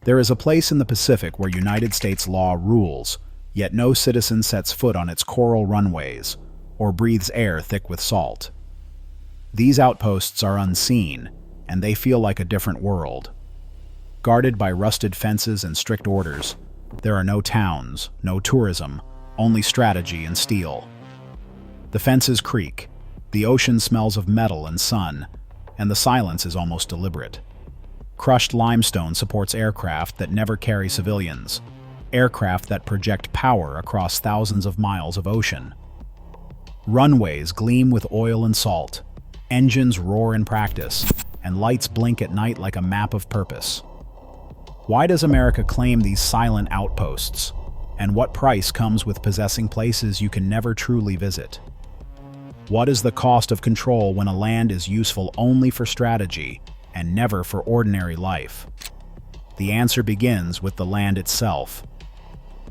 There is a place in the Pacific where United States law rules, yet no citizen sets foot on its coral runways or breathes air thick with salt. These outposts are unseen, and they feel like a different world. Guarded by rusted fences and strict orders, there are no towns, no tourism, only strategy and steel. The fences creak, the ocean smells of metal and sun, and the silence is almost deliberate. Crushed limestone supports aircraft that never carry civilians, aircraft that project power across thousands of miles of ocean. Runways gleam with oil and salt, engines roar in practice, and lights blink at night like a map of purpose. Why does America claim these silent outposts? And what price comes with possessing places you can never truly visit? What is the cost of control when a land is useful only for strategy and never for ordinary life? The answer begins with the land itself.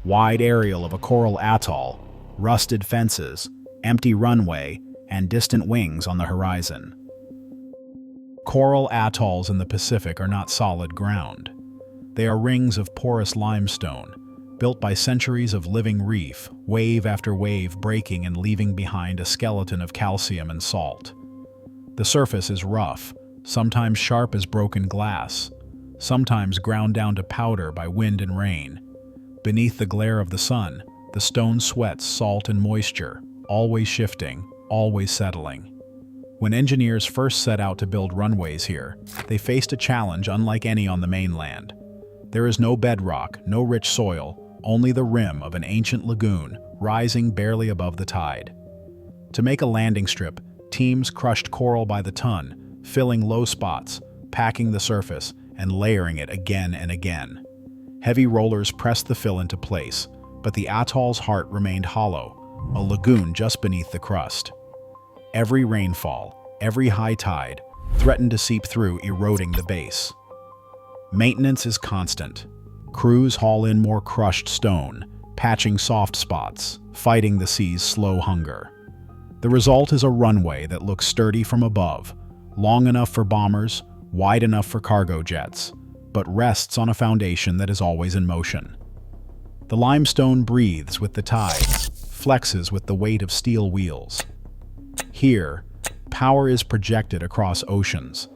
Wide aerial of a coral atoll, rusted fences, empty runway, and distant wings on the horizon. Coral atolls in the Pacific are not solid ground. They are rings of porous limestone, built by centuries of living reef, wave after wave breaking and leaving behind a skeleton of calcium and salt. The surface is rough, sometimes sharp as broken glass, sometimes ground down to powder by wind and rain. Beneath the glare of the sun, the stone sweats salt and moisture, always shifting, always settling. When engineers first set out to build runways here, they faced a challenge unlike any on the mainland. There is no bedrock, no rich soil, only the rim of an ancient lagoon rising barely above the tide. To make a landing strip, teams crushed coral by the ton, filling low spots, packing the surface, and layering it again and again. Heavy rollers pressed the fill into place, but the atoll's heart remained hollow, a lagoon just beneath the crust. Every rainfall, every high tide, threatened to seep through, eroding the base. Maintenance is constant. Crews haul in more crushed stone, patching soft spots, fighting the sea's slow hunger. The result is a runway that looks sturdy from above, long enough for bombers, wide enough for cargo jets, but rests on a foundation that is always in motion. The limestone breathes with the tides, flexes with the weight of steel wheels. Here, power is projected across oceans,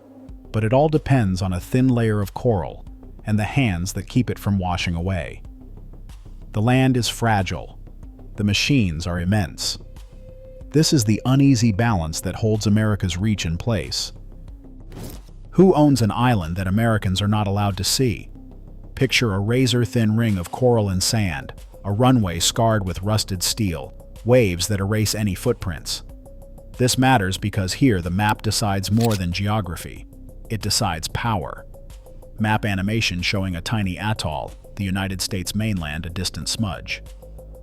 but it all depends on a thin layer of coral and the hands that keep it from washing away. The land is fragile. The machines are immense. This is the uneasy balance that holds America's reach in place. Who owns an island that Americans are not allowed to see? Picture a razor-thin ring of coral and sand, a runway scarred with rusted steel, waves that erase any footprints. This matters because here the map decides more than geography. It decides power. Map animation showing a tiny atoll, the United States mainland a distant smudge.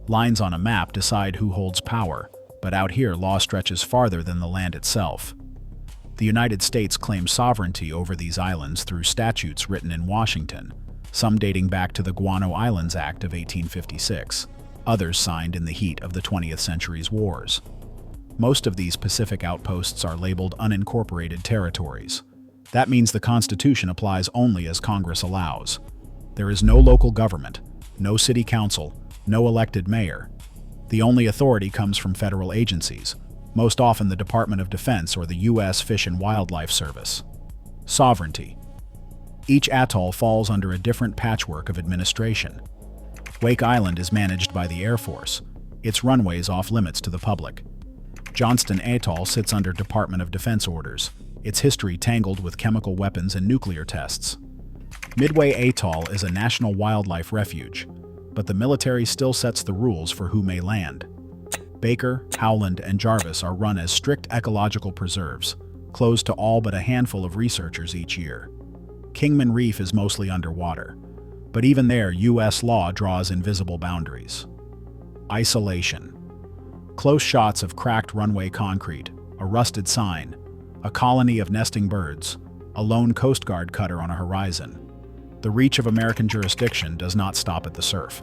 Lines on a map decide who holds power, but out here law stretches farther than the land itself. The United States claims sovereignty over these islands through statutes written in Washington, some dating back to the Guano Islands Act of 1856, others signed in the heat of the 20th century's wars. Most of these Pacific outposts are labeled unincorporated territories. That means the Constitution applies only as Congress allows. There is no local government, no city council, no elected mayor. The only authority comes from federal agencies, most often the Department of Defense or the U.S. Fish and Wildlife Service. Sovereignty. Each atoll falls under a different patchwork of administration. Wake Island is managed by the Air Force, its runways off limits to the public. Johnston Atoll sits under Department of Defense orders, its history tangled with chemical weapons and nuclear tests. Midway Atoll is a national wildlife refuge, but the military still sets the rules for who may land. Baker, Howland, and Jarvis are run as strict ecological preserves, closed to all but a handful of researchers each year. Kingman Reef is mostly underwater, but even there U.S. law draws invisible boundaries. Isolation. Close shots of cracked runway concrete, a rusted sign, a colony of nesting birds, a lone Coast Guard cutter on a horizon. The reach of American jurisdiction does not stop at the surf.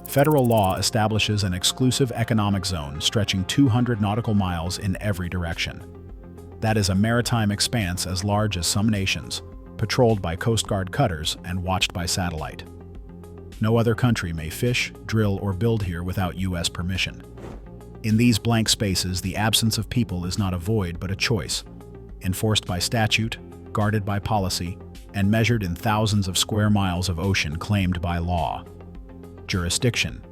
Federal law establishes an exclusive economic zone stretching 200 nautical miles in every direction. That is a maritime expanse as large as some nations, patrolled by Coast Guard cutters and watched by satellite. No other country may fish, drill, or build here without U.S. permission. In these blank spaces, the absence of people is not a void but a choice, enforced by statute, guarded by policy, and measured in thousands of square miles of ocean claimed by law. Jurisdiction.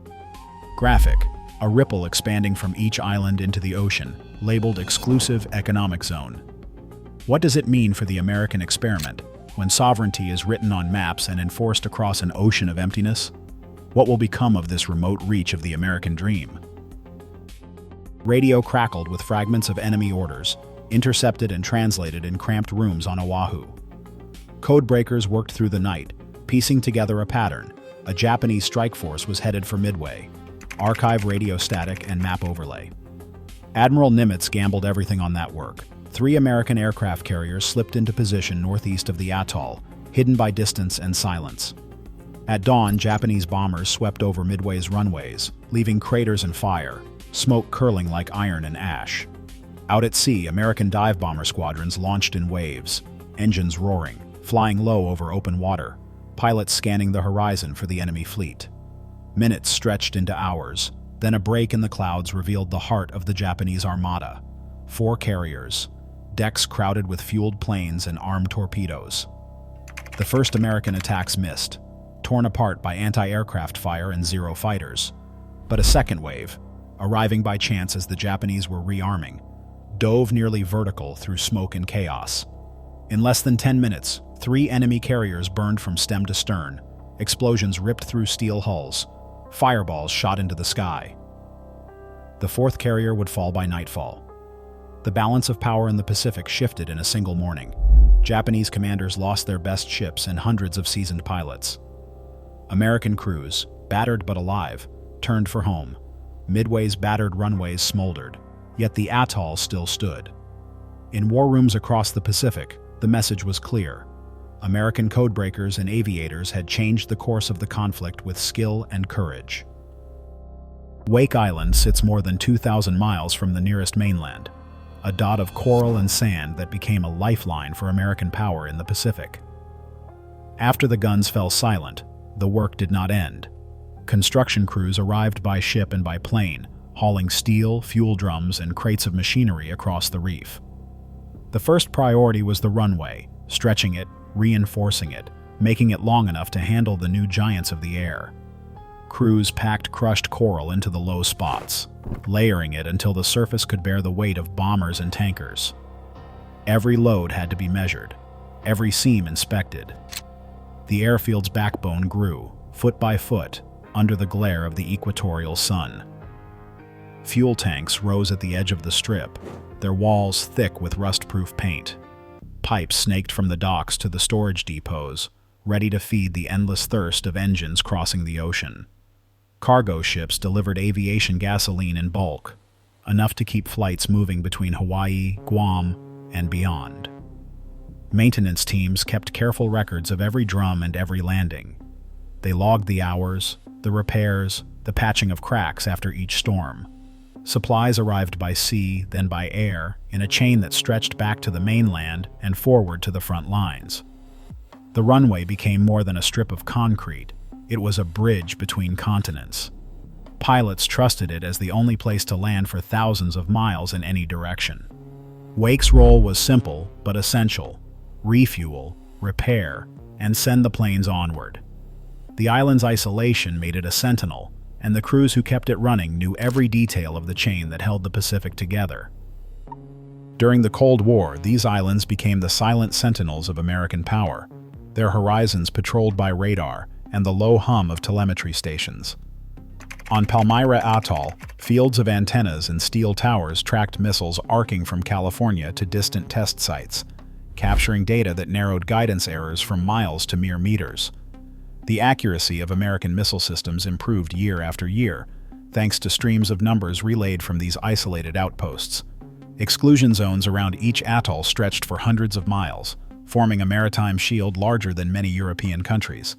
Graphic. A ripple expanding from each island into the ocean, labeled Exclusive Economic Zone. What does it mean for the American experiment when sovereignty is written on maps and enforced across an ocean of emptiness? What will become of this remote reach of the American dream? Radio crackled with fragments of enemy orders, intercepted and translated in cramped rooms on Oahu. Codebreakers worked through the night, piecing together a pattern. A Japanese strike force was headed for Midway. Archive radio static and map overlay. Admiral Nimitz gambled everything on that work. 3 American aircraft carriers slipped into position northeast of the atoll, hidden by distance and silence. At dawn, Japanese bombers swept over Midway's runways, leaving craters and fire, smoke curling like iron and ash. Out at sea, American dive bomber squadrons launched in waves, engines roaring, flying low over open water, pilots scanning the horizon for the enemy fleet. Minutes stretched into hours, then a break in the clouds revealed the heart of the Japanese armada. 4 carriers, decks crowded with fueled planes and armed torpedoes. The first American attacks missed, torn apart by anti-aircraft fire and Zero fighters. But a second wave, arriving by chance as the Japanese were rearming, dove nearly vertical through smoke and chaos. In less than 10 minutes, 3 enemy carriers burned from stem to stern. Explosions ripped through steel hulls. Fireballs shot into the sky. The 4th carrier would fall by nightfall. The balance of power in the Pacific shifted in a single morning. Japanese commanders lost their best ships and hundreds of seasoned pilots. American crews, battered but alive, turned for home. Midway's battered runways smoldered, yet the atoll still stood. In war rooms across the Pacific, the message was clear. American codebreakers and aviators had changed the course of the conflict with skill and courage. Wake Island sits more than 2,000 miles from the nearest mainland, a dot of coral and sand that became a lifeline for American power in the Pacific. After the guns fell silent, the work did not end. Construction crews arrived by ship and by plane, hauling steel, fuel drums, and crates of machinery across the reef. The first priority was the runway, stretching it, reinforcing it, making it long enough to handle the new giants of the air. Crews packed crushed coral into the low spots, layering it until the surface could bear the weight of bombers and tankers. Every load had to be measured, every seam inspected. The airfield's backbone grew, foot by foot, under the glare of the equatorial sun. Fuel tanks rose at the edge of the strip, their walls thick with rust-proof paint. Pipes snaked from the docks to the storage depots, ready to feed the endless thirst of engines crossing the ocean. Cargo ships delivered aviation gasoline in bulk, enough to keep flights moving between Hawaii, Guam, and beyond. Maintenance teams kept careful records of every drum and every landing. They logged the hours, the repairs, the patching of cracks after each storm. Supplies arrived by sea, then by air, in a chain that stretched back to the mainland and forward to the front lines. The runway became more than a strip of concrete. It was a bridge between continents. Pilots trusted it as the only place to land for thousands of miles in any direction. Wake's role was simple but essential: refuel, repair, and send the planes onward. The island's isolation made it a sentinel, and the crews who kept it running knew every detail of the chain that held the Pacific together. During the Cold War, these islands became the silent sentinels of American power, their horizons patrolled by radar and the low hum of telemetry stations. On Palmyra Atoll, fields of antennas and steel towers tracked missiles arcing from California to distant test sites, capturing data that narrowed guidance errors from miles to mere meters. The accuracy of American missile systems improved year after year, thanks to streams of numbers relayed from these isolated outposts. Exclusion zones around each atoll stretched for hundreds of miles, forming a maritime shield larger than many European countries.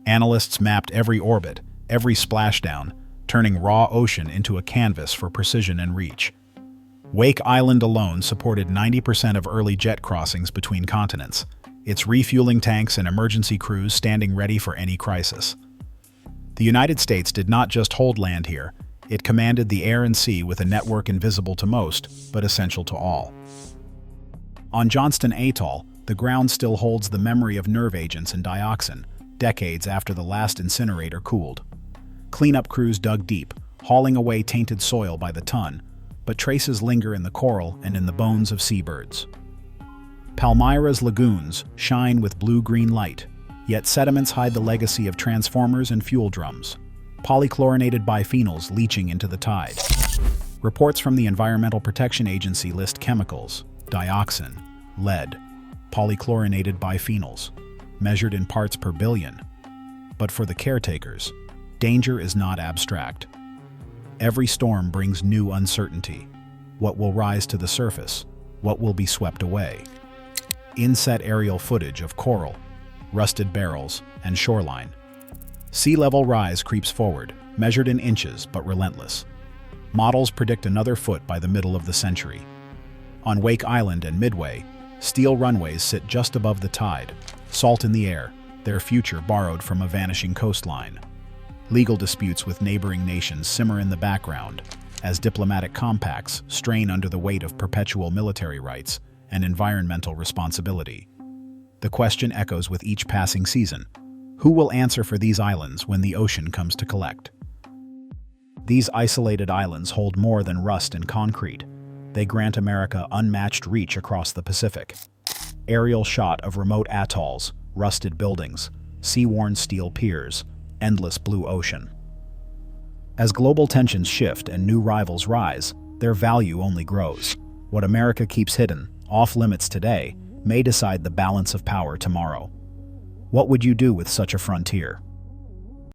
Analysts mapped every orbit, every splashdown, turning raw ocean into a canvas for precision and reach. Wake Island alone supported 90% of early jet crossings between continents. its refueling tanks and emergency crews standing ready for any crisis. The United States did not just hold land here, it commanded the air and sea with a network invisible to most, but essential to all. On Johnston Atoll, the ground still holds the memory of nerve agents and dioxin, decades after the last incinerator cooled. Cleanup crews dug deep, hauling away tainted soil by the ton, but traces linger in the coral and in the bones of seabirds. Palmyra's lagoons shine with blue-green light, yet sediments hide the legacy of transformers and fuel drums, polychlorinated biphenyls leaching into the tide. Reports from the Environmental Protection Agency list chemicals, dioxin, lead, polychlorinated biphenyls, measured in parts per billion. But for the caretakers, danger is not abstract. Every storm brings new uncertainty. What will rise to the surface? What will be swept away? Inset aerial footage of coral, rusted barrels, and shoreline. Sea level rise creeps forward, measured in inches but relentless. Models predict another foot by the middle of the century. On Wake Island and Midway, steel runways sit just above the tide, salt in the air, their future borrowed from a vanishing coastline. Legal disputes with neighboring nations simmer in the background as diplomatic compacts strain under the weight of perpetual military rights and environmental responsibility. The question echoes with each passing season: who will answer for these islands when the ocean comes to collect? These isolated islands hold more than rust and concrete. They grant America unmatched reach across the Pacific. Aerial shot of remote atolls, rusted buildings, sea-worn steel piers, endless blue ocean. As global tensions shift and new rivals rise, their value only grows. What America keeps hidden, off-limits today, may decide the balance of power tomorrow. What would you do with such a frontier?